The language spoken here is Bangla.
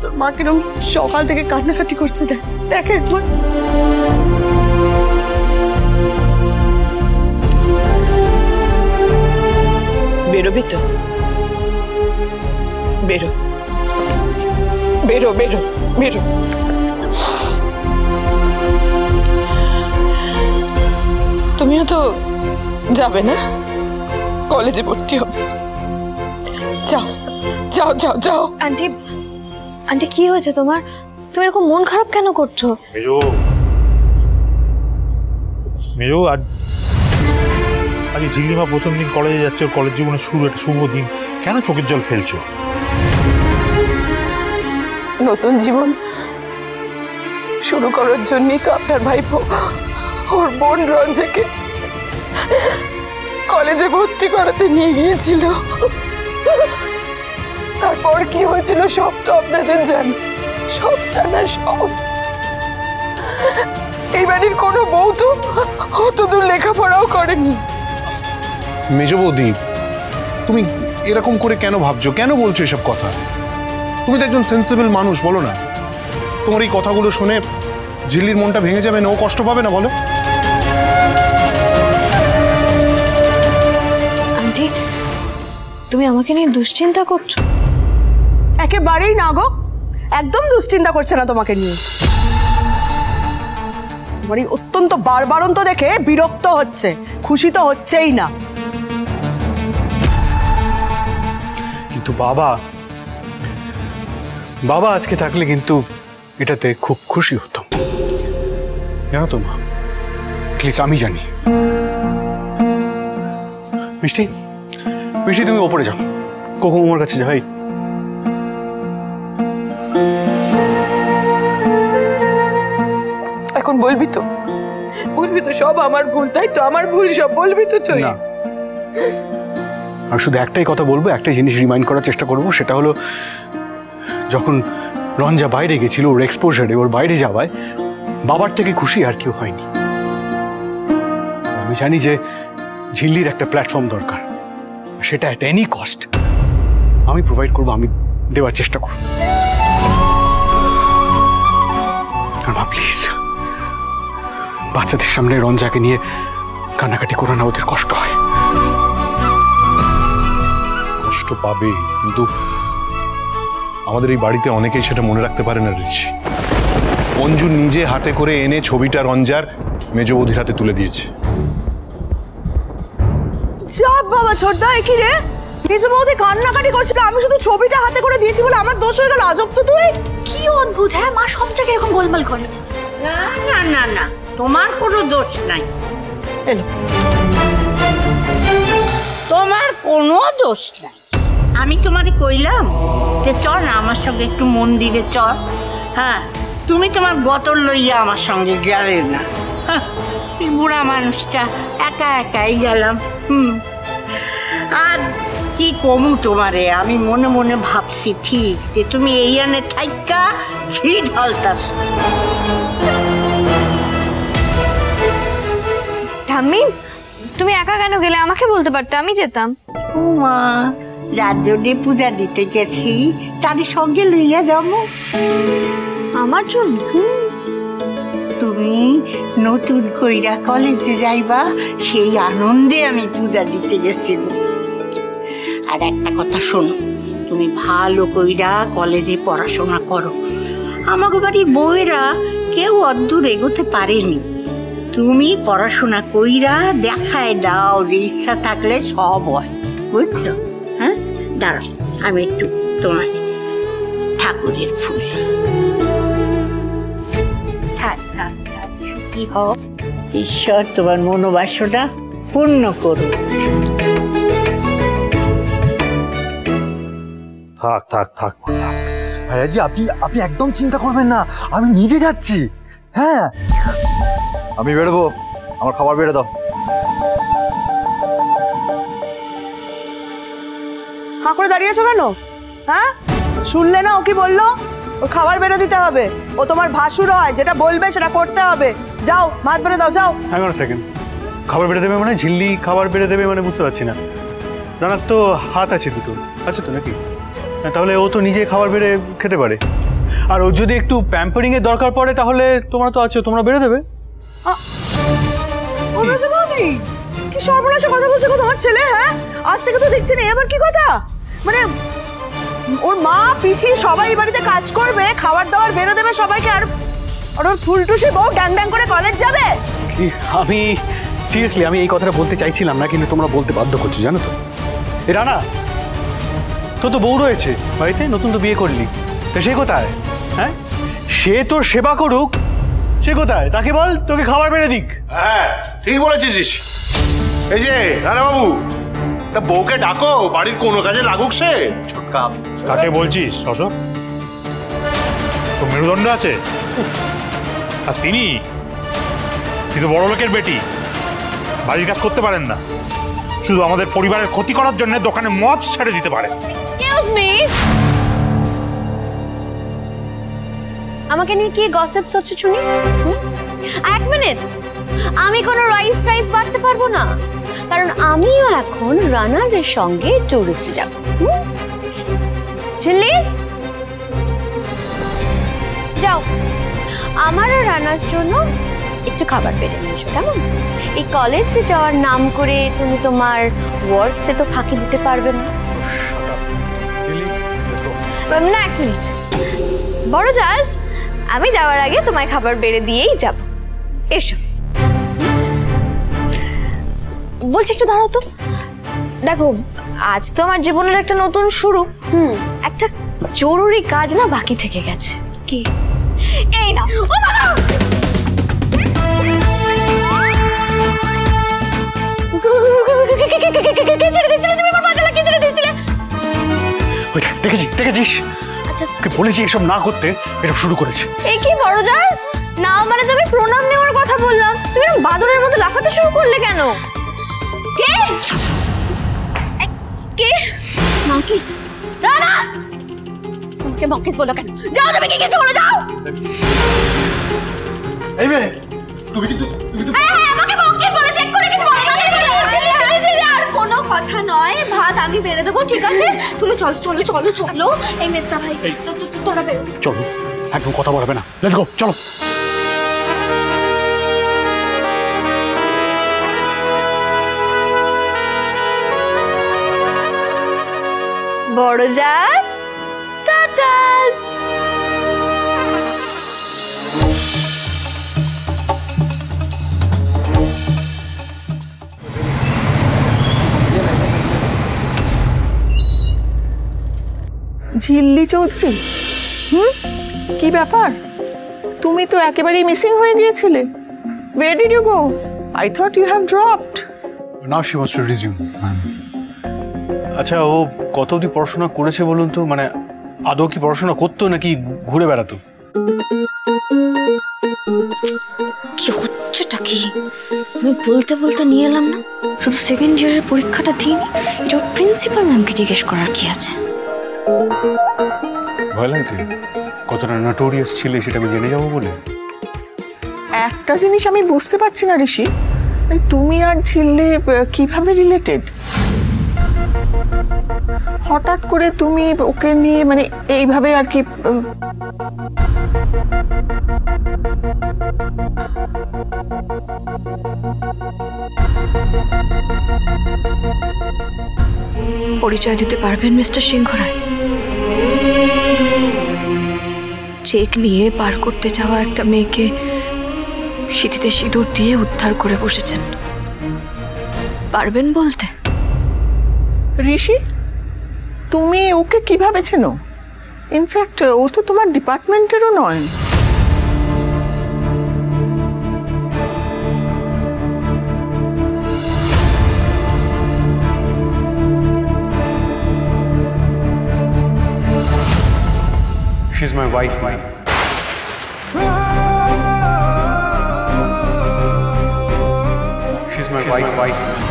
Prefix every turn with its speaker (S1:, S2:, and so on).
S1: তোর মা কিরম সকাল থেকে কান্নাকাটি করছে, দেখ একবার। বেরোবি তো? বেরো বেরো বেরো বেরো। তুমিও তো যাবে না, কলেজে ভর্তি হবে। যাও যাও যাও যাও।
S2: আন্টি, আন্টি কি হয়েছে তোমার? তুমি এরকম মন খারাপ কেন করছো?
S3: মেজো আজ ঝিল্লিমা প্রথম দিন কলেজে যাচ্ছে, ওর কলেজ জীবনের শুরু, একটা শুভ দিন, কেন চোখের জল ফেলছো?
S1: নতুন জীবন শুরু করার জন্যই তো আপনার ভাইপো ওর বোন রঞ্জাকে কলেজে ভর্তি করাতে নিয়ে গিয়েছিল। তারপর কি হয়েছিল সব তো আপনাদের জানেন, সব জানা সব। এই বাড়ির কোনো বউ তো অতদূর লেখাপড়াও করেনি।
S4: মেজ বৌদি, তুমি এরকম করে কেন ভাবছো, কেন বলছো এসব কথা? তুমি তো একজন সেন্সিবল মানুষ, বলো না। তোমার এই কথাগুলো শুনে ঝিল্লির মনটা ভেঙে যাবে না? ও কষ্ট পাবে না বলো?
S2: আন্টি, তুমি আমাকে নিয়ে দুশ্চিন্তা করছো?
S1: একেবারেই না গো, একদম দুশ্চিন্তা করছে না তোমাকে নিয়ে। তোমার এই অত্যন্ত বারবারন্ত দেখে বিরক্ত হচ্ছে, খুশি তো হচ্ছেই না।
S4: কিন্তু বাবা বাবা আজকে থাকলে কিন্তু এটাতে খুব খুশি হতো, জানো তো মা। প্লিজ, আমি জানি। মিষ্টি, মিষ্টি তুমি ওপরে যাও, কোকো আমার কাছে যাই।
S1: এখন বলবি তো, বলবি তো সব আমার ভুল, তাই তো? আমার ভুল সব বলবি তো তুই?
S4: না, আর শুধু একটাই কথা বলবো, একটাই জিনিস রিমাইন্ড করার চেষ্টা করবো, সেটা হলো যখন রঞ্জা বাইরে গেছিল, ওর এক্সপোজারে, ওর বাইরে যাওয়ায় বাবার থেকে খুশি আর কেউ হয়নি। আমি জানি যে ঝিল্লির একটা প্ল্যাটফর্ম দরকার, সেটা অ্যাট এনি কস্ট আমি প্রোভাইড করবো, আমি দেওয়ার চেষ্টা করব। আর মা প্লিজ, বাচ্চাদের সামনে রঞ্জাকে নিয়ে কান্নাকাটি করো না, ওদের কষ্ট হয়।
S5: কষ্ট পাবে, কিন্তু আমাদের এই বাড়িতে অনেকেই সেটা মনে রাখতে পারে না ঋষি। অঞ্জু নিজে হাতে করে এনে ছবিটা রঞ্জার মেজ বৌদির হাতে তুলে দিয়েছে।
S1: চাপ বাবা, ছোটদা কি রে? মেজ বৌদি কান্নাকাটি করছিল, আমি শুধু ছবিটা হাতে করে দিয়েছি বলে আমার দোষ হয়ে গেল? আজব তো তুই।
S2: কি অদ্ভুত! হ্যাঁ, মা সব জায়গায় এরকম গোলমাল করেছে।
S6: না না না না, তোমার কোনো দোষ নাই, তোমার কোনো দোষ নাই। আমি তোমারে কইলাম যে চল না আমার সঙ্গে একটু মন্দিরে চল। হ্যাঁ, তুমি তোমার বোতল লইয়া আমার সঙ্গে গেলে না। এই বুড়া মানুষটা একা একাই গেলাম। আর কি কমু তোমারে, আমি মনে মনে ভাবছি ঠিক যে তুমি এই আনে থাইকা ঘি ঢালতাছ।
S2: ঠাম্মি, তুমি একা কেন গেলে? আমাকে বলতে পারতে, আমি যেতাম।
S6: ও মা, যার জন্যে পূজা দিতে গেছি তাদের সঙ্গে লইয়া যাবো।
S2: আমার জন্য?
S6: তুমি নতুন কইরা কলেজে যাইবা, সেই আনন্দে আমি পূজা দিতে গেছিল। আর একটা কথা শোনো, তুমি ভালো কইরা কলেজে পড়াশোনা করো। আমাকে বাড়ির বউয়েরা কেউ অদ্দূর এগোতে পারেনি। তুমি পড়াশোনা কইরা দেখায় দাও যে ইচ্ছা থাকলে সব হয়, বুঝছো? হ্যাঁ, দাঁড়াও আমি একটু তোমার ঠাকুরের ফুল। সুখী হও, ঈশ্বর তোমার মনোবাসনা পূর্ণ করুন।
S5: থাক থাক থাক থাক
S7: ভাইয়াজি, আপনি একদম চিন্তা করবেন না, আমি নিজে যাচ্ছি। হ্যাঁ, আমি বেরোবো, আমার খাবার বেড়ে দাও।
S1: হাঁ করে দাঁড়িয়েছো কেন? হ্যাঁ, শুনলে না ও কি বললো? ওর খাবার বেড়ে দিতে হবে, ও তোমার ভাসুর হয়, যেটা বলবে সেটা করতে হবে। যাও, ভাত বেড়ে দাও, যাও।
S4: হ্যাঁ, সেকেন্ড, খাবার বেড়ে দেবে মানে? ঝিল্লি খাবার বেড়ে দেবে মানে বুঝতে পারছি না। রানার তো হাত আছে দুটো, আছে তো নাকি? তাহলে ও তো নিজে খাবার বেড়ে খেতে পারে।
S8: আর ওর যদি একটু প্যাম্পারিং এর দরকার পড়ে তাহলে তোমরা তো আছো, তোমরা বেরো দেবে।
S1: ও মেজো বৌদি, কি সর্বনাশা কথা বলছে গো তোমার ছেলে? হ্যাঁ, আজ থেকে তো দেখছি না, এবার কি কথা? মানে ওর মা পিসি সবাই বাড়িতে কাজ করবে, খাবার দাবার বেরো দেবে সবাইকে, আর ওর ফুলটুসি বউ ড্যাং ড্যাং করে কলেজ যাবে?
S8: আমি সিরিয়াসলি আমি এই কথাটা বলতে চাইছিলাম না, কিন্তু তোমরা বলতে বাধ্য করছো, জানো তো। এ রানা, তোর তো বউ রয়েছে বাড়িতে, নতুন তো বিয়ে করলি, তো সে কোথায়? হ্যাঁ, সে তোর সেবা করুক, সে কোথায়? তাকে বল তোকে খাবার বেড়ে দিক।
S5: হ্যাঁ ঠিক বলেছিস। এই যে রানা বাবু, তা বউকে ডাকো, বাড়ির কোনো কাজে লাগুক সে। ছোটকা
S3: কাকে বলছিস অশোক? তো মেরুদণ্ড আছে? আর তিনি তো বড় লোকের বেটি, বাড়ির কাজ করতে পারেন না, শুধু আমাদের পরিবারের ক্ষতি করার জন্য দোকানে মদ ছেড়ে দিতে পারে।
S2: এক্সকিউজ মি, আমাকে নিয়ে কি গসিপস হচ্ছে শুনি? এক মিনিট, আমি কোনো রাইস বাড়তে পারবো না, কারণ আমিও এখন রানাজের সঙ্গে টুরিস্টে যাব। চিল্লিস, যাও আমার আর রানার জন্য একটু খাবার বেড়ে নিয়ে এসো, কেমন? এই কলেজে যাওয়ার নাম করে তুমি তোমার ওয়ার্কসে তো ফাঁকি দিতে পারবে না। না, এক মিনিট বড় জাজ, আমি যাওয়ার আগে তোমায় খাবার বেড়ে দিয়েই যাব। এসো, বলছি একটু দাঁড়াও তো। দেখো, আজ তো আমার জীবনের একটা নতুন শুরু। একটা জরুরি কাজ না বাকি থেকে গেছে। কি? এই না, ও বাবা!
S8: দেখেছিস? আচ্ছা, বলেছি এসব না করতে, এসব শুরু করেছে।
S2: এই কি বড় জাজ, না মানে তুমি প্রণাম নেওয়ার কথা বললাম, তুমি এরকম বাদরের মতো লাফাতে শুরু করলে কেন? কে কে মঙ্কিস? রানা, তোমাকে মঙ্কিস বলো কেন? যাও, তুমি কি কিছু বলে যাও।
S7: এই মেয়ে, তুমি
S2: হ্যাঁ, আমাকে মঙ্কিস বলে, চেক করে কিছু বলো। ছেলে আর কোনো কথা নয়, ভাত আমি বেড়ে দেবো, ঠিক আছে? তুমি চলো চলো চলো চলো। এই মেস্তা ভাই, তোরা বেরো।
S8: চলো, একদম কথা বলবে না, লেটস গো, চলো।
S2: বড় জাজ, টাটাস।
S9: ঝিল্লি চৌধুরী, কি ব্যাপার? তুমি তো একেবারেই মিসিং হয়ে গিয়েছিলে। Where did you go? I thought you have dropped.
S8: Now she wants to resume. আচ্ছা, ও কত অবধি পড়াশোনা করেছে বলুন তো? মানে আদৌ কি পড়াশোনা করতো নাকি ঘুরে বেড়াতো?
S2: কি হচ্ছেটা কি? আমি বলতে বলতে নিয়ে এলাম না, শুধু সেকেন্ড ইয়ারের পরীক্ষাটা দিইনি, এটা প্রিন্সিপাল ম্যামকে জিজ্ঞেস করার কি আছে?
S8: ভয় লাগছে কতটা নটোরিয়াস ছিলে সেটা আমি জেনে যাবো বলে।
S9: একটা জিনিস আমি বুঝতে পারছি না ঋষি, তুমি আর ঝিল্লি কিভাবে রিলেটেড? হঠাৎ করে তুমি ওকে নিয়ে মানে এইভাবে আর কি?
S2: পরিচয় দিতে পারবেন মিস্টার সিংহ রায়? চেক নিয়ে পার করতে যাওয়া একটা মেয়েকে সিঁথিতে সিঁদুর দিয়ে উদ্ধার করে বসেছেন, পারবেন বলতে?
S9: ঋষি, তুমি ওকে কিভাবে চেনো? ইনফ্যাক্ট ও তো তোমার ডিপার্টমেন্টেরও নয়।
S8: She's my wife, Mike. She's my wife.